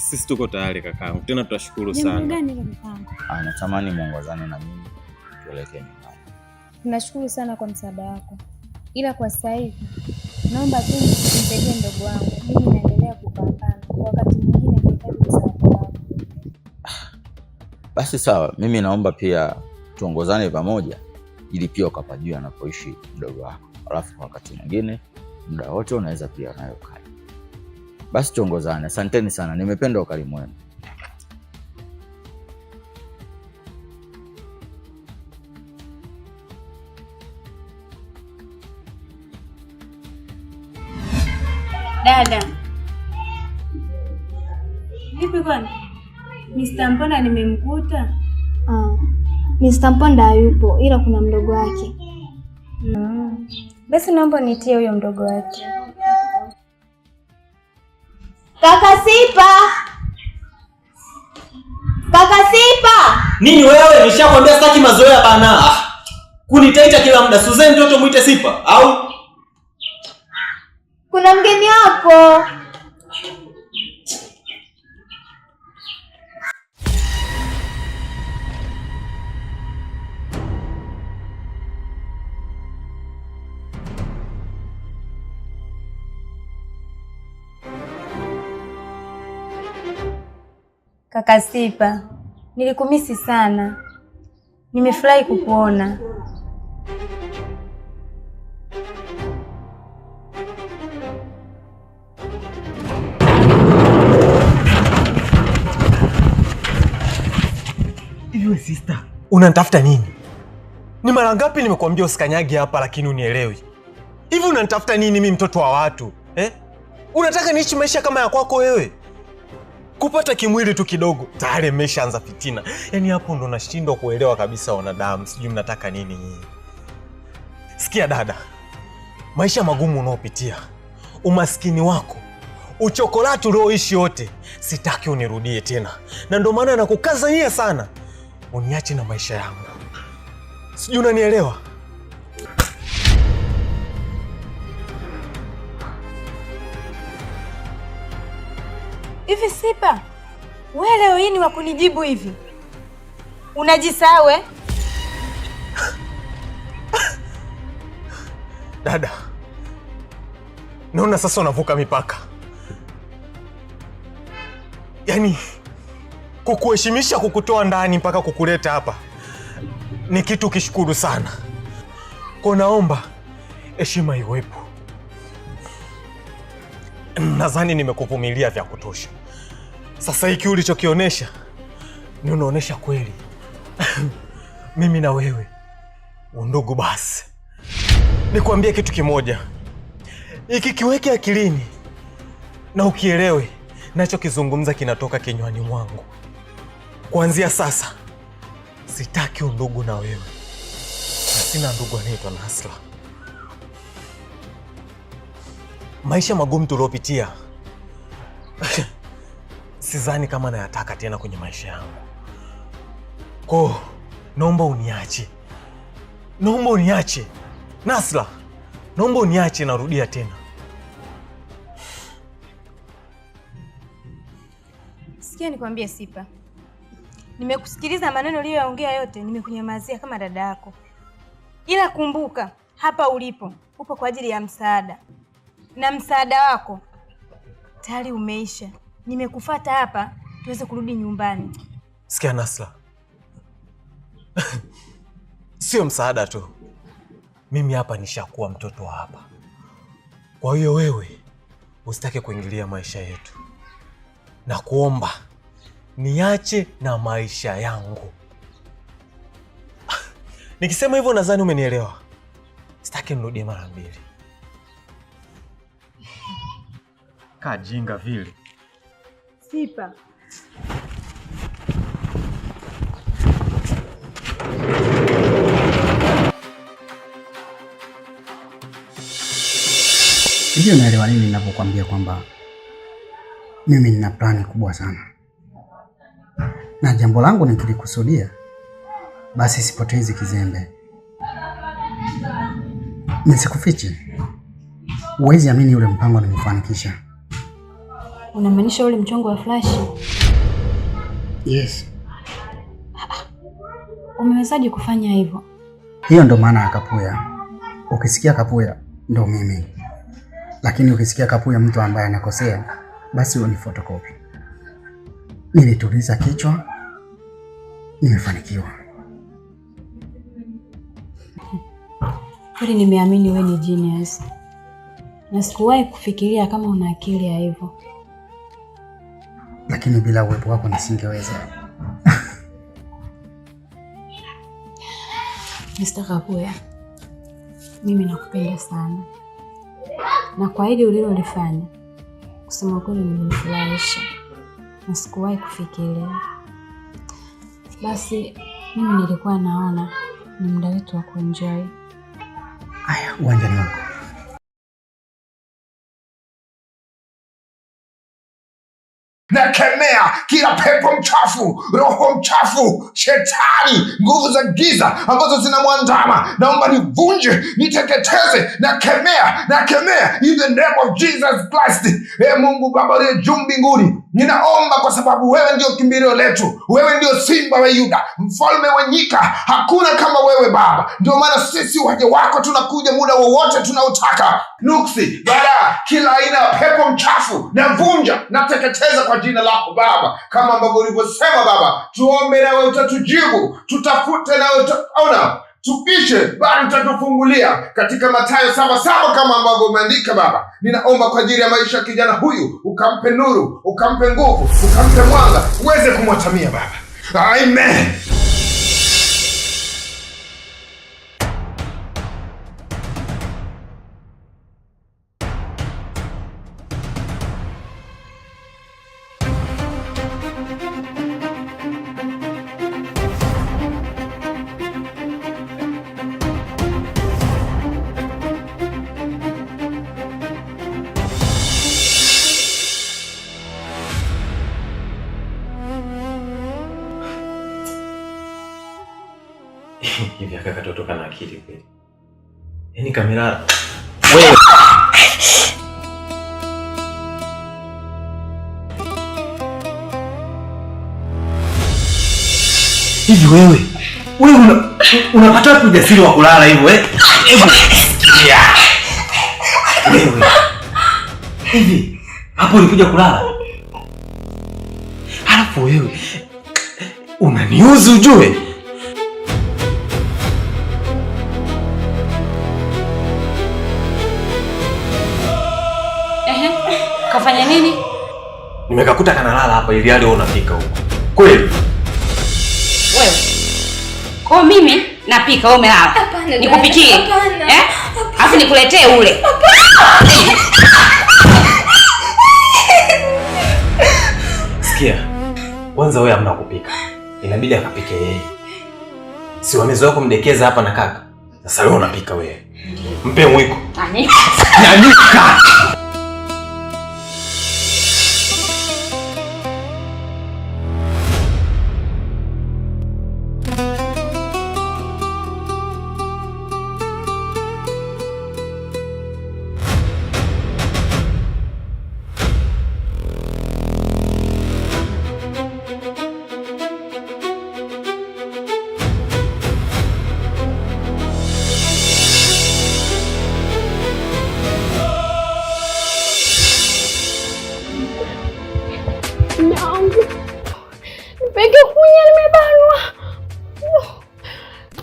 Sisi tuko tayari kakaangu. Tena tutashukuru sana. Jambo gani kakaangu? Natamani muongozane na mimi tuelekee nyumbani. Tunashukuru sana kwa msaada wako. Ila kwa sasa hivi naomba tu nimsaidie mdogo wangu. Mimi naendelea kupambana. Wakati mwingine nahitaji msaada wako. Basi sawa, mimi naomba pia tuongozane pamoja ili pia ukapajue anapoishi mdogo wako. Alafu kwa wakati mwingine muda wote unaweza pia nayo kai. Basi tuongozane. Asanteni sana. Nimependa ukarimu wenu. Dada. Vipi kwani? Mr. Mponda nimemkuta? Mr. Mponda hayupo, ila kuna mdogo wake. Basi naomba nitie huyo mdogo wake. Kaka Sipa! Kaka Sipa! Nini wewe? Nishakwambia sitaki mazoea bana. Kunitaita kila muda. Suzeni mtoto muite Sipa au? Kuna mgeni wako. Kaka Sipa, nilikumisi sana. Nimefurahi kukuona. Iwe sister, unanitafuta nini? Ni mara ngapi nimekuambia usikanyage hapa lakini unielewi? Hivi unanitafuta nini mimi mtoto wa watu? Unataka niishi maisha kama ya kwako wewe? Kupata kimwili tu kidogo tayari mmeshaanza fitina. Yaani hapo ndo nashindwa kuelewa kabisa wanadamu. Sijui mnataka nini nyinyi. Sikia dada, maisha magumu unaopitia, umaskini wako, uchokolati ulioishi yote, sitaki unirudie tena. Na ndio maana nakukazania sana uniache na maisha yangu. Sijui unanielewa? Hivi Sipa, wewe leo hii ni wa kunijibu hivi? Unajisahau eh? Dada, naona sasa unavuka mipaka. Yaani kukuheshimisha, kukutoa ndani mpaka kukuleta hapa ni kitu kishukuru sana. Kwa naomba heshima iwepo. Nadhani nimekuvumilia vya kutosha. Sasa hiki ulichokionyesha ni unaonyesha kweli. Mimi na wewe undugu basi. Nikwambie kitu kimoja. Hiki kiweke akilini na ukielewe nacho kizungumza kinatoka kinywani mwangu. Kuanzia sasa sitaki undugu na wewe. Na sina ndugu anaitwa Nasra. Maisha magumu tuliopitia sidhani kama nayataka tena kwenye maisha yangu. Kwa naomba uniache. Naomba uniache. Nasra, naomba uniache, narudia tena. Sikia nikwambie Sipa. Nimekusikiliza maneno uliyoyaongea yote, nimekunyamazia kama dada yako. Ila kumbuka, hapa ulipo, upo kwa ajili ya msaada. Na msaada wako tayari umeisha. Nimekufuata hapa tuweze kurudi nyumbani. Sikia Nasra. Sio msaada tu. Mimi hapa nishakuwa mtoto wa hapa. Kwa hiyo wewe usitake kuingilia maisha yetu. Na kuomba niache na maisha yangu. Nikisema hivyo nadhani umenielewa. Sitaki nirudie mara mbili. Kajinga vile. Sipa. Hiyo unaelewa nini ninapokuambia kwamba mimi nina plani kubwa sana. Na jambo langu nikilikusudia basi sipotezi kizembe. Nisikufiche. Huwezi amini ule mpango nimefanikisha. Unamaanisha ule mchongo wa Flash? Yes. Umewezaje kufanya hivyo? Hiyo ndo maana ya Kapuya. Ukisikia Kapuya ndo mimi. Lakini ukisikia Kapuya mtu ambaye anakosea, basi huo ni photocopy. Nilituliza kichwa, nimefanikiwa. Kweli nimeamini wewe ni genius. Na sikuwahi kufikiria kama una akili ya hivyo. Lakini bila uwepo wako nisingeweza. Mr. Kapuya, mimi nakupenda sana. Na kwa hili ulilolifanya, kusema kweli nimenifurahisha. Na sikuwahi kufikiria. Basi mimi nilikuwa naona ni muda wetu wa kuenjoy. Haya, uwanjani wako. Nakemea kila pepo mchafu, roho mchafu, shetani, nguvu za giza ambazo zinamwandama. Naomba nivunje, niteketeze. Nakemea in the name of Jesus Christ. Mungu Baba uliye juu mbinguni, ninaomba kwa sababu wewe ndio kimbilio letu. Wewe ndio simba wa Yuda, mfalme wa nyika. Hakuna kama wewe Baba. Ndio maana sisi waja wako tunakuja muda wowote tunaotaka. Nuksi, baada kila aina ya pepo mchafu navunja, nateketeza kwa jina lako Baba. Kama ambavyo ulivyosema Baba, tuombe nawe utatujibu, tutafute nawe utaona, tupishe bali utatufungulia, katika Mathayo 7:7 kama ambavyo umeandika Baba. Ninaomba kwa ajili ya maisha ya kijana huyu, ukampe nuru, ukampe nguvu, ukampe mwanga, uweze kumwatamia Baba. Amen. Hivi kaka totoka na akili kweli. Yaani kamera wewe. Hivi wewe unapata wapi ujasiri wa kulala hivyo eh? Hebu. Wewe. Hivi hapo ulikuja kulala? Alafu wewe unaniuzi ujue. Kafanya nini? Nimekakuta kanalala hapa ili hali wewe unapika huko. Kweli? Wewe. Kwa mimi napika wewe umelala. Nikupikie. Alafu nikuletee ule. Sikia. Kwanza wewe hamna kupika. Inabidi akapike yeye. Si wamezoea kumdekeza hapa na kaka. Sasa wewe unapika wewe. Mpe mwiko. Nyanyuka. Nipeke kunya nimebanwa.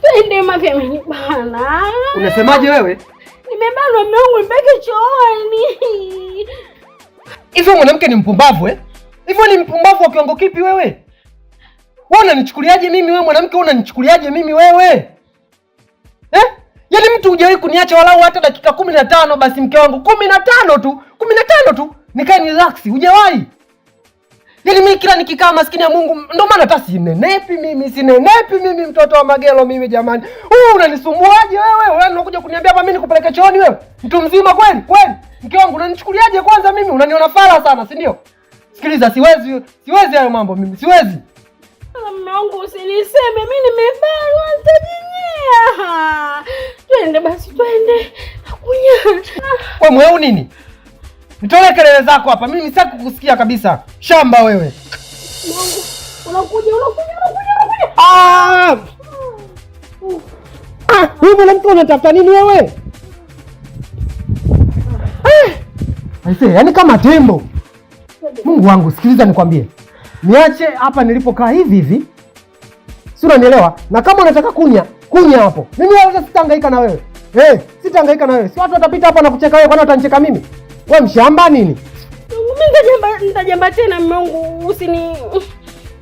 Twende mapya amenibana. Unasemaje wewe? Nimebanwa mume wangu nipeke chooni. Hivyo mwanamke ni mpumbavu eh? Hivyo ni mpumbavu wa kiwango kipi wewe? Wewe unanichukuliaje mimi wewe mwanamke unanichukuliaje mimi wewe? Eh? Yaani mtu hujawahi kuniacha walau hata dakika 15 basi mke wangu 15 tu. 15 tu. Nikae ni relax, hujawahi. Yaani mimi kila nikikaa maskini ya Mungu ndio maana hata sinenepi mimi mtoto wa Magelo mimi jamani. Unanisumbuaje wewe? Wewe unakuja kuniambia hapa mimi nikupeleke chooni wewe? Mtu mzima kweli? Kweli? Mke wangu unanichukuliaje kwanza mimi? Unaniona fara sana, si ndio? Sikiliza, siwezi hayo mambo mimi. Siwezi. Mume wangu usiniseme mimi nimebanwa nitajinyea. Twende basi twende. Nakunya. Wewe mweu nini? Nitolee kelele zako hapa. Mimi sitaki kukusikia kabisa. Shamba wewe. Mungu, unakuja. Wewe mwanamke unatafuta nini wewe? Aise, yaani kama tembo. Mungu wangu, sikiliza nikwambie. Niache hapa nilipokaa hivi. Si unanielewa? Na kama unataka kunya hapo. Mimi wala sitahangaika na wewe. Sitahangaika na wewe. Si watu watapita hapa na kucheka wewe, kwani watanicheka mimi? Wewe mshamba nini? Mimi nitajamba tena mume wangu usini.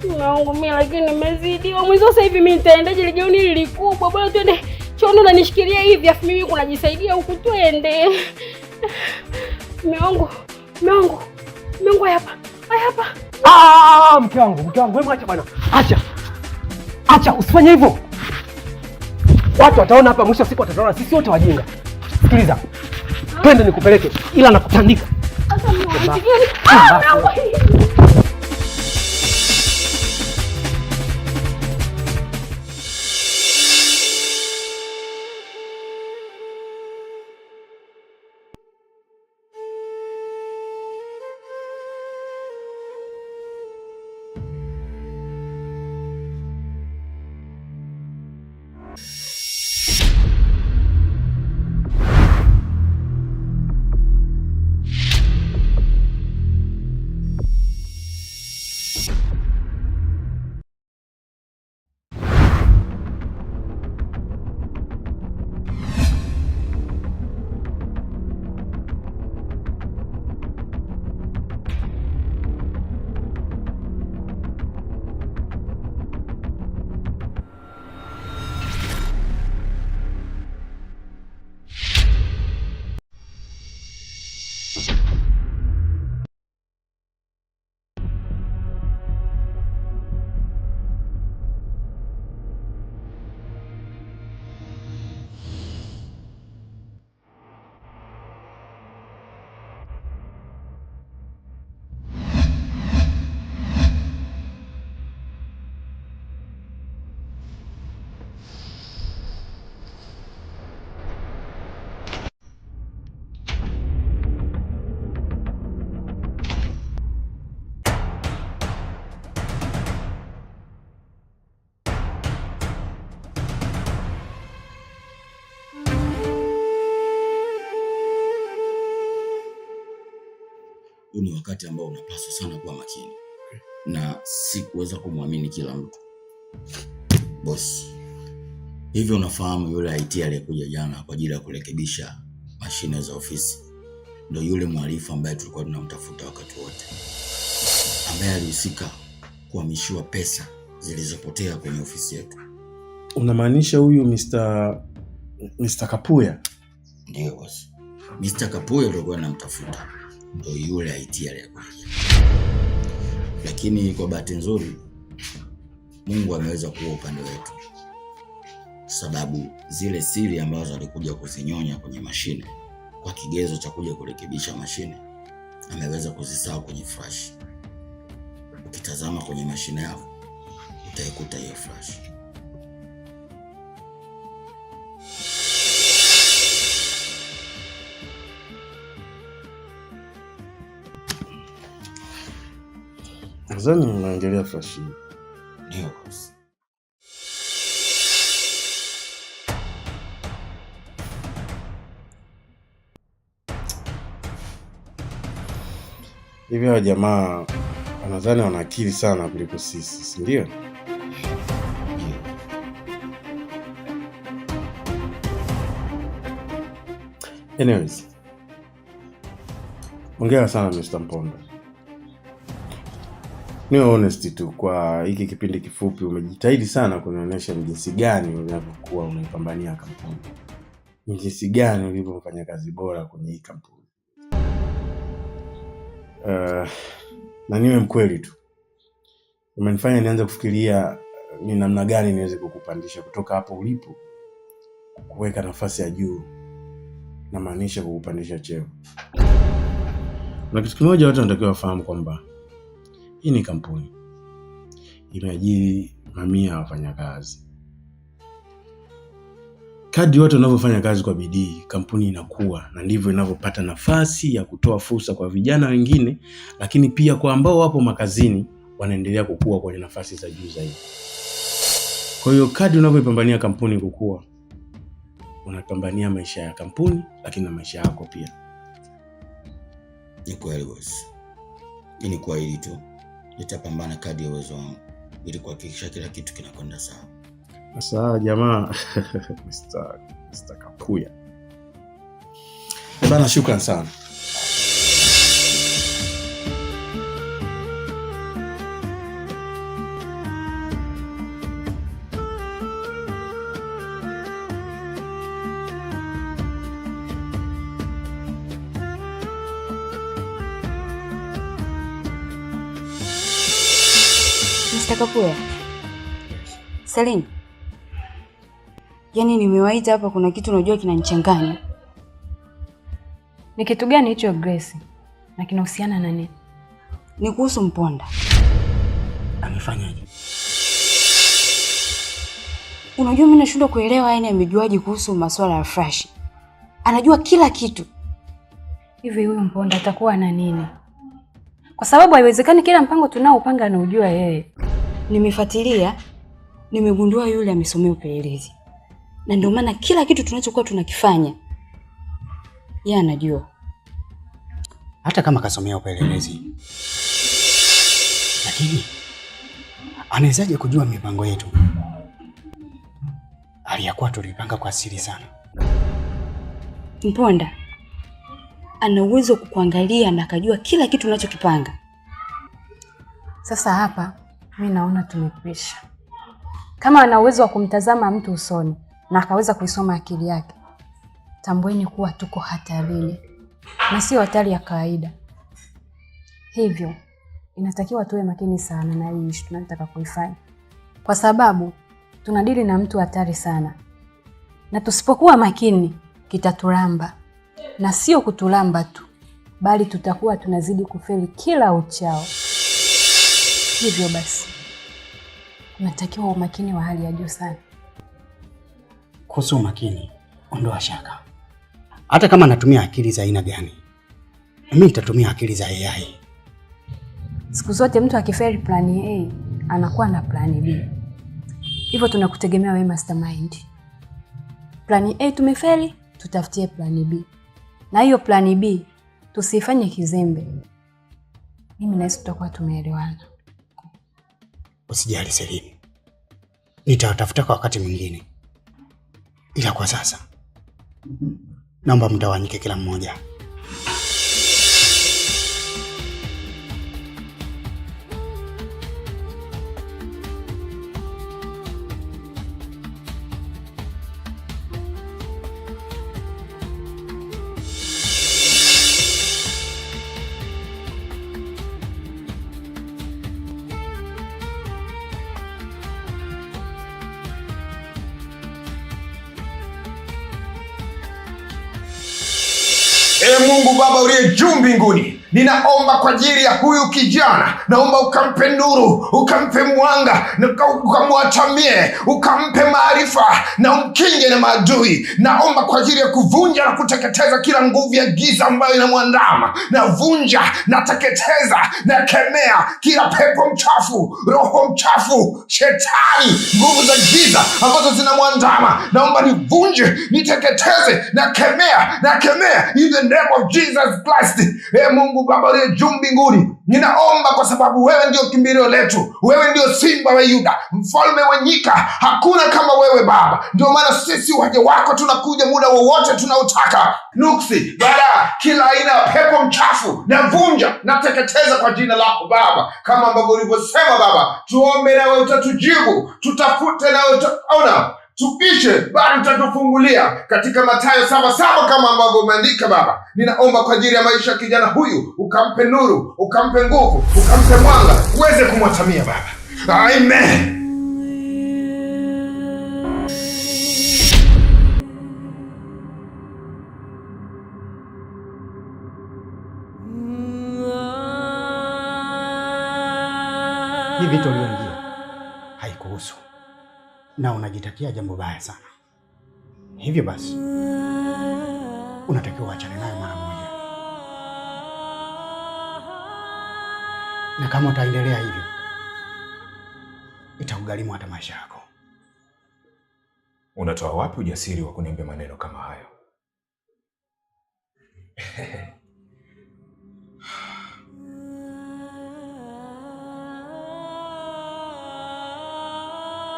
Mume wangu mimi lakini nimezidiwa. Mwanzo sasa hivi mimi nitaendaje ligauni hili likubwa? Bora twende chooni unanishikilia hivi afu mimi kunajisaidia huku twende. Mume wangu hapa. Mke wangu, wewe mwacha bwana. Acha, usifanye hivyo. Watu wataona hapa mwisho siku wataona sisi wote wajinga. Sikiliza. Twende nikupeleke ila nakutandika. ni wakati ambao unapaswa sana kuwa makini na si kuweza kumwamini kila mtu. Boss, hivyo unafahamu yule IT aliyekuja jana kwa ajili ya kurekebisha mashine za ofisi ndio yule mhalifu ambaye tulikuwa tunamtafuta wakati wote, ambaye alihusika kuhamishiwa pesa zilizopotea kwenye ofisi yetu. Unamaanisha huyu Mr. Kapuya? Ndio boss. Mr. Kapuya alikuwa anamtafuta ndio yule IT aliyekuja. Lakini kwa bahati nzuri Mungu ameweza kuwa upande wetu, sababu zile siri ambazo alikuja kuzinyonya kwenye mashine kwa kigezo cha kuja kurekebisha mashine ameweza kuzisahau kwenye flash. Ukitazama kwenye mashine yako utaikuta hiyo flash. Nadhani unaangalia flash. Ndio boss. Hivi hawa jamaa wanadhani wana akili sana kuliko sisi, si ndio? Anyways, ongea sana Mr. Mponda. Ni honest tu, kwa hiki kipindi kifupi umejitahidi sana kunionyesha jinsi gani unavyokuwa unaipambania kampuni. Jinsi gani ulivyofanya kazi bora kwenye hii kampuni. Na niwe mkweli tu, umenifanya nianze kufikiria ni namna gani niweze kukupandisha kutoka hapo ulipo kuweka nafasi ya juu, na maanisha kukupandisha cheo. Na kitu kimoja watu wanatakiwa wafahamu kwamba hii ni kampuni imeajiri mamia ya wafanyakazi. Kadri watu wanavyofanya kazi kwa bidii, kampuni inakuwa, na ndivyo inavyopata nafasi ya kutoa fursa kwa vijana wengine, lakini pia kwa ambao wapo makazini wanaendelea kukua kwenye nafasi za juu zaidi. Kwa hiyo kadri unavyoipambania kampuni kukua, unapambania maisha ya kampuni lakini na maisha yako pia. Ni kweli boss. Ni kwa hili tu nitapambana kadri ya uwezo wangu ili kuhakikisha kila kitu kinakwenda sawa. Sasa jamaa Mr. Kapuya. Bana, shukrani sana. Mr. Kapuya. Salim. Yaani nimewaita hapa, kuna kitu unajua kinanichanganya. Ni kitu gani hicho Grace? Na kinahusiana na nini? Ni kuhusu Mponda. Amefanyaje? Unajua mimi nashindwa kuelewa yani amejuaje kuhusu masuala ya Fresh. Anajua kila kitu. Hivi huyu Mponda atakuwa na nini? Kwa sababu haiwezekani kila mpango tunaopanga anaujua yeye. Nimefuatilia, nimegundua yule amesomea upelelezi. Na ndio maana kila kitu tunachokuwa tunakifanya yeye anajua. Hata kama kasomea upelelezi, lakini anawezaje kujua mipango yetu? Aliyakuwa tulipanga kwa siri sana. Mponda ana uwezo kukuangalia na akajua kila kitu unachokipanga. Sasa hapa mimi naona tumekwisha. Kama ana uwezo wa kumtazama mtu usoni na akaweza kuisoma akili yake, tambueni kuwa tuko hatarini, na sio hatari ya kawaida. Hivyo inatakiwa tuwe makini sana na hii issue tunataka kuifanya, kwa sababu tunadili na mtu hatari sana, na tusipokuwa makini kitaturamba, na sio kutulamba tu, bali tutakuwa tunazidi kufeli kila uchao. Hivyo basi unatakiwa umakini wa hali ya juu sana. Kuhusu umakini, ondoa shaka. Hata kama natumia akili za aina gani, mimi nitatumia akili za AI. Siku zote mtu akifeli plan A anakuwa na plan B. Hivyo tunakutegemea wewe mastermind. Plan A tumefeli, tutafutie plan B. Na hiyo plan B tusifanye kizembe. Mimi na Yesu tutakuwa tumeelewana. Usijali Selini, nitatafuta kwa wakati mwingine, ila kwa sasa naomba mtawanyike kila mmoja. Mungu Baba uliye juu mbinguni, ninaomba kwa ajili ya huyu kijana, naomba ukampe nuru, ukampe mwanga, ukamwatamie, ukampe maarifa na umkinge na maadui. Naomba kwa ajili ya kuvunja na kuteketeza kila nguvu ya giza ambayo inamwandama. Navunja, nateketeza, nakemea kila pepo mchafu, roho mchafu, shetani, nguvu za giza ambazo zinamwandama. Naomba nivunje, niteketeze, nakemea in the name of Jesus Christ. Mungu Baba uliye juu mbinguni, ninaomba kwa sababu wewe ndio kimbilio letu, wewe ndio simba wa Yuda, mfalme wa nyika. Hakuna kama wewe Baba, ndio maana sisi waja wako tunakuja muda wowote tunaotaka. Nuksi, baada kila aina ya pepo mchafu navunja, nateketeza kwa jina lako Baba, kama ambavyo ulivyosema Baba, tuombe nawe utatujibu, tutafute nawe utaona, tupishe bali utatufungulia, katika Mathayo 7:7 kama ambavyo umeandika Baba. Ninaomba kwa ajili ya maisha ya kijana huyu, ukampe nuru, ukampe nguvu, ukampe mwanga, uweze kumwatamia Baba. Amen. Hii vitu ulioingia haikuhusu na unajitakia jambo baya sana. Hivyo basi unatakiwa uachane nayo mara moja, na kama utaendelea hivyo itakugharimu hata maisha yako. Unatoa wapi ujasiri wa kuniambia maneno kama hayo?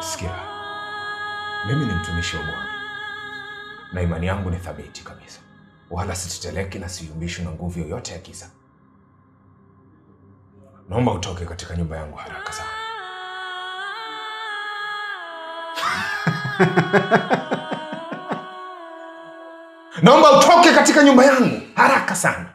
Sikia, mimi ni mtumishi wa Bwana na imani yangu ni thabiti kabisa, wala siteteleki na siyumbishwi na nguvu yoyote ya giza. Naomba utoke katika nyumba yangu haraka sana. Naomba utoke katika nyumba yangu haraka sana.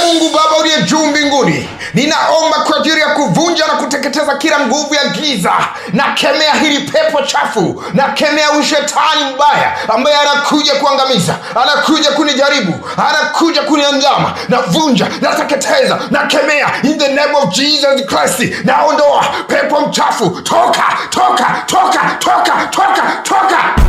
Mungu Baba uliye juu mbinguni, ninaomba kwa ajili ya kuvunja na kuteketeza kila nguvu ya giza. Nakemea hili pepo chafu, nakemea ushetani mbaya ambaye anakuja kuangamiza, anakuja kunijaribu, anakuja kuniandama. Navunja, nateketeza, nakemea in the name of Jesus Christ. Naondoa pepo mchafu, toka, toka, toka, toka, toka, toka.